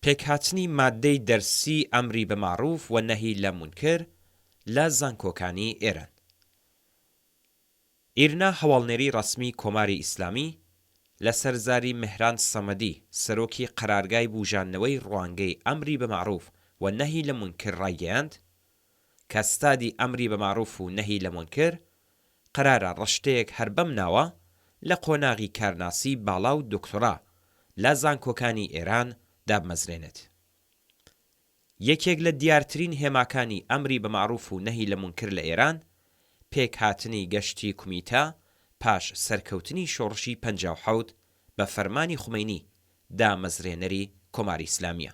پێکهاتنی مادەی دەرسی ئەمری بە معروف و نەهی لە مونکر لە زانکۆکانی ئێران. ئیرنا هەواڵنێری ڕەسمی کۆماری ئیسلامی لە سەرزاری مهران سەمەدی سەرۆکی قەرارگای بوژانەوەی ڕوانگەی ئەمری بە معروف و نەهی لە مونکر ڕایگەیاند کە ستادی ئەمری بە معروف و نەهی لە مونکر قەرارە ڕەشتەیەک هەر بەم ناوە لە قۆناغی کارناسی باڵا و دکتۆرا لە زانکۆکانی ئێران دابمەزرێنێت. یەکێک لە دیارترین هێماکانی ئەمری بە معروف و نەهی لە مونکر لە ئێران پێکهاتنی گەشتی کومیتا پاش سەرکەوتنی شۆڕشی 57 بە فەرمانی خومەینی دامەزرێنەری کۆماری ئیسلامیە.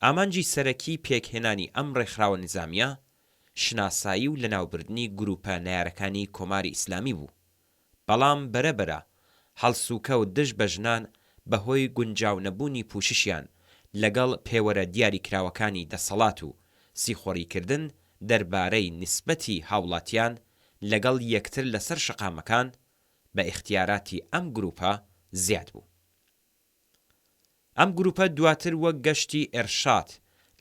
ئامانجی سەرەکی پێکهێنانی ئەم ڕێکخراوە نظامیە شناسایی و لەناوبردنی گروپە نایارەکانی کۆماری ئیسلامی بوو، بەڵام بەرەبەرە هەڵسوکە و دژ بە ژنان بەهۆی گونجاو نەبوونی پوششیان لەگەڵ پێوەرە دیاریکراوەکانی دەسەڵات و سیخۆڕیکردن دەربارەی نسبەتی هاوڵاتیان لەگەڵ یەکتر لەسەر شەقامەکان بە ئیختیاراتی ئەم گروپە زیاد بوو. ئەم گروپە دواتر وەک گەشتی ئێرشاد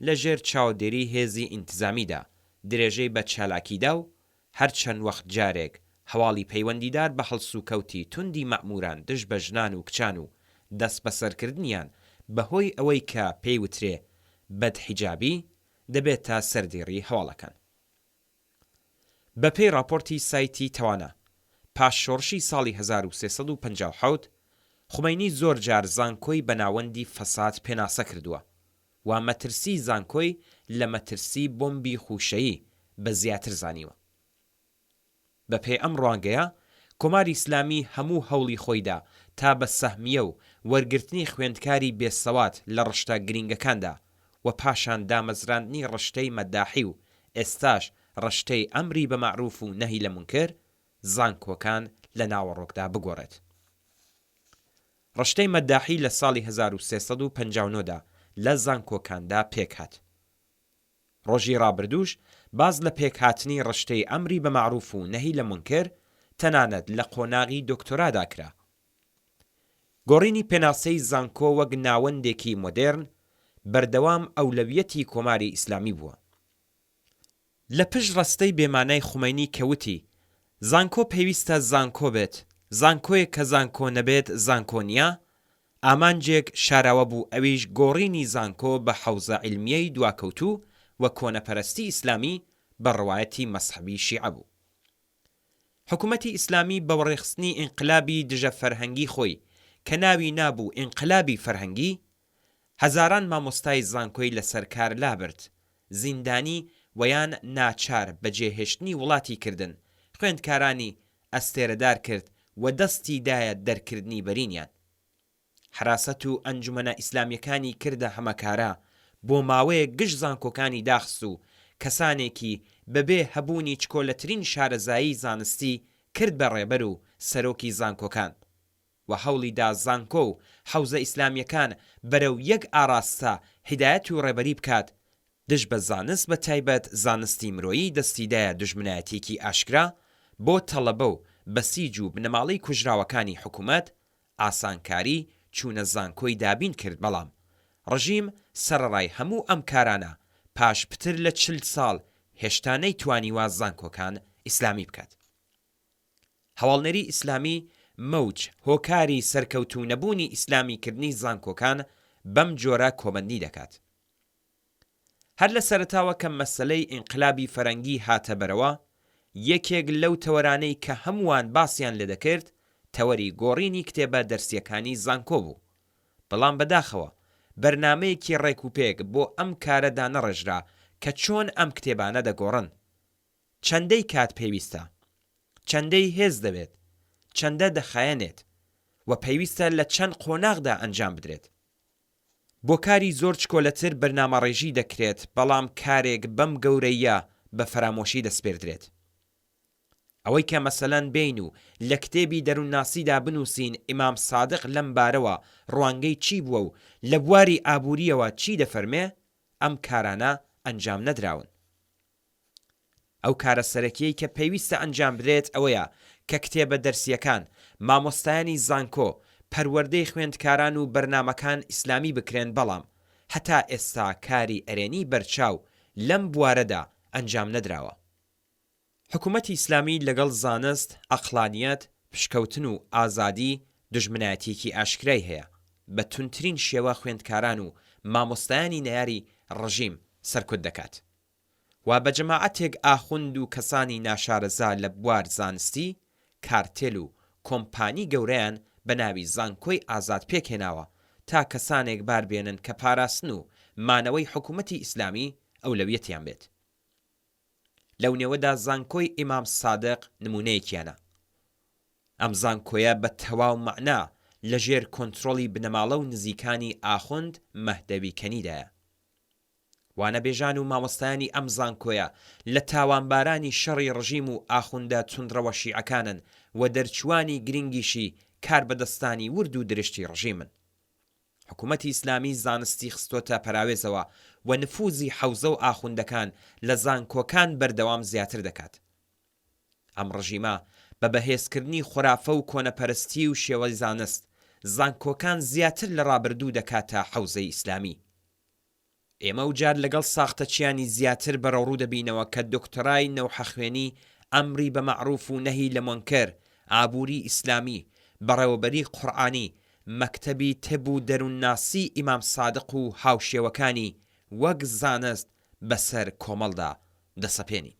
لە ژێر چاودێری هێزی ئینتزامیدا درێژەی بە چالاکیدا و هەرچەند وەخت جارێک هەواڵی پەیوەندیدار بە هەڵسوکەوتی توندی مەئموران دژ بە ژنان و کچان و دەست بەسەرکردنیان بەهۆی ئەوەی کە پێی وترێ بەدحیجابی دەبێت تا سەردێڕی هەواڵەکان. بەپێی راپۆرتی سایتی تەوانە پاش شۆڕشی ساڵی 1357 خومەینی زۆر جار زانکۆی بەناوەندی فەساد پێناسە کردووە و مەترسی زانکۆی لە مەترسی بۆمبی خوشەیی بە زیاتر زانیوە. بەپێی ئەم ڕوانگەیە کۆماری ئیسلامی هەموو هەوڵی خۆیدا تا بە سەهمیە و وەرگرتنی خوێندکاری بێسەوات لە ڕشتە گرنگەکاندا و پاشان دامەزراندنی ڕشتەی مەداحی و ئێستاش ڕشتەی ئەمری بە معروف و نەهی لە مونکر زانکۆکان لە ناوەڕۆکدا بگۆڕێت. ڕشتەی مەداحی لە ساڵی 1359دا لە زانکۆکاندا پێکهات. ڕۆژی ڕابردووش باز لە پێکهاتنی ڕشتەی ئەمری بە معروف و نەهی لە مونکر تەنانەت لە قۆناغی دۆکتۆرادا کرا. گۆڕینی پێناسەی زانکۆ وەک ناوەندێکی مۆدێرن بەردەوام ئەولەویەتی کۆماری ئیسلامی بووە. لە پشت ڕستەی بێمانای خومەینی کەوتی زانکۆ پێویستە زانکۆ بێت، زانکۆیەک کە زانکۆ نەبێت زانکۆ نییە، ئامانجێک شاراوە بوو ئەویش گۆڕینی زانکۆ بە حەوزە عیلمیەی دواکەوتوو و کۆنەپەرستی ئیسلامی بە ڕەوایەتی مەسحەبی شیعە بوو. حکوومەتی ئیسلامی بە وەڕێخستنی ئینقلابی دژە فەرهەنگی خۆی کە ناوی نابوو ئینقلابی فەرهەنگی، هەزاران مامۆستای زانکۆی لەسەر کار لابرد، زیندانی ویان ناچار بەجێهێشتنی وڵاتی کردن، خوێندکارانی ئەستێرەدار کرد و دەستی دایە دەرکردنی بەرینیان. حراست و ئەنجومەنە ئیسلامیەکانی کردە هەمەکارە بۆ ماوەیە گشت زانکۆکانی داخست و کەسانێکی بەبێ هەبوونی چکۆلەترین شارەزایی زانستی کرد بە ڕێبەر و سەرۆکی زانکۆکان و هەوڵیدا زانکۆ و حەوزە ئیسلامیەکان بەرەو یەک ئاراستە هیدایەت و ڕێبەری بکات دژ بە زانست بە تایبەت زانستی مرۆیی دەستیدایە دژمنایەتێکی ئاشکرا بۆ تەڵەبە و بەسیج و بنەماڵەی کوژراوەکانی حکوومەت ئاسانکاری چوونە زانکۆی دابین کرد. بەڵام ڕژیم سەرڕای هەموو ئەم کارانە پاش پتر لە 40 ساڵ هێشتا نەیتوانیوە زانکۆکان ئیسلامی بکات. هەواڵنێری ئیسلامی مەوج هۆکاری سەرکەوتوو نەبوونی ئیسلامیکردنی زانکۆکان بەم جۆرە کۆبەندی دەکات. هەر لە سەرەتاوە کە مەسەلەی ئینقلابی فەرەنگی هاتە بەرەوە، یەکێک لەو تەوەرانەی کە هەمووان باسییان لێدەکرد تەوەری گۆڕینی کتێبە دەرسیەکانی زانکۆ بوو. بەڵام بەداخەوە بەرنامەیەکی ڕێکوپێک بۆ ئەم کارەدا نەڕێژرا کە چۆن ئەم کتێبانە دەگۆڕن، چەندەی کات پێویستە، چەندەی هێز دەبێت، چەندە دەخایەنێت و پێویستە لە چەند قۆناغدا ئەنجام بدرێت. بۆ کاری زۆر چکۆلەتر بەرنامەڕێژی دەکرێت، بەڵام کارێک بەم گەورەیە بە فەرامۆشی دەسپێردرێت. ئەوەی کە مەسەلەن بین و لە کتێبی دەروونناسیدا بنووسین ئیمام سادق لەم بارەوە ڕوانگەی چی بووە و لە بواری ئابووریەوە چی دەفەرمێ، ئەم کارانە ئەنجام نەدراون. ئەو کارە سەرەکیەی کە پێویستە ئەنجام بدرێت ئەوەیە کە کتێبە دەرسیەکان، مامۆستایانی زانکۆ پەروەردەی خوێندکاران و بەرنامەکان ئیسلامی بکرێن، بەڵام هەتا ئێستا کاری ئەرێنی بەرچاو لەم بوارەدا ئەنجام نەدراوە. حکوومەتی ئیسلامی لەگەڵ زانست، عەقلانیەت، پشکەوتن و ئازادی دژمنایەتێکی ئاشکرای هەیە. بە تونترین شێوە خوێندکاران و مامۆستایانی نەیاری ڕژیم سەرکوت دەکات. و بە جەماعەتێک ئاخوند و کەسانی ناشارەزا لە بوار زانستی، کارتێل و کۆمپانی گەورەیان بە ناوی زانکۆی ئازاد پێکهێناوە تا کەسانێک باربێنن کە پاراستن و مانەوەی حکوومەتی ئیسلامی ئەولەویەتیان بێت. لەو نێوەدا زانکۆی ئیمام سادق نمونەیەکیانە. ئەم زانکۆیە بە تەواو مەعنا لەژێر کۆنتڕۆڵی بنەماڵە و نزیکانی ئاخوند مەهدەوی کەنیدایە. وانەبێژان و مامۆستایانی ئەم زانکۆیە لە تاوانبارانی شەڕی ڕژیم و ئاخوندە توندڕەوە شیعەکانن و دەرچوانی گرنگیشی کار بەدەستانی ورد و درشتی ڕژیمن. حکوومەتی ئیسلامی زانستی خستۆتە پەراوێزەوە و نفوزی حەوزە و ئاخوندەکان لە زانکۆکان بەردەوام زیاتر دەکات. ئەم ڕژیمە بە بەهێزکردنی خۆرافە و کۆنەپەرستی و شێوەی زانست زانکۆکان زیاتر لە ڕابردوو دەکاتە حەوزەی ئیسلامی. ئێمە وجار لەگەڵ ساختەچیانی زیاتر بەڕەوڕوو دەبینەوە کە دکتۆرای نەوحەخوێنی، ئەمری بە مەعروف و نەهی لە مونکەر، ئابووری ئیسلامی، بەڕێوەبەری قورئانی، مەکتەبی تب و دەروونناسی ئیمام سادق و هاوشێوەکانی وەک زانست بەسەر کۆمەڵدا دەسەپێنی.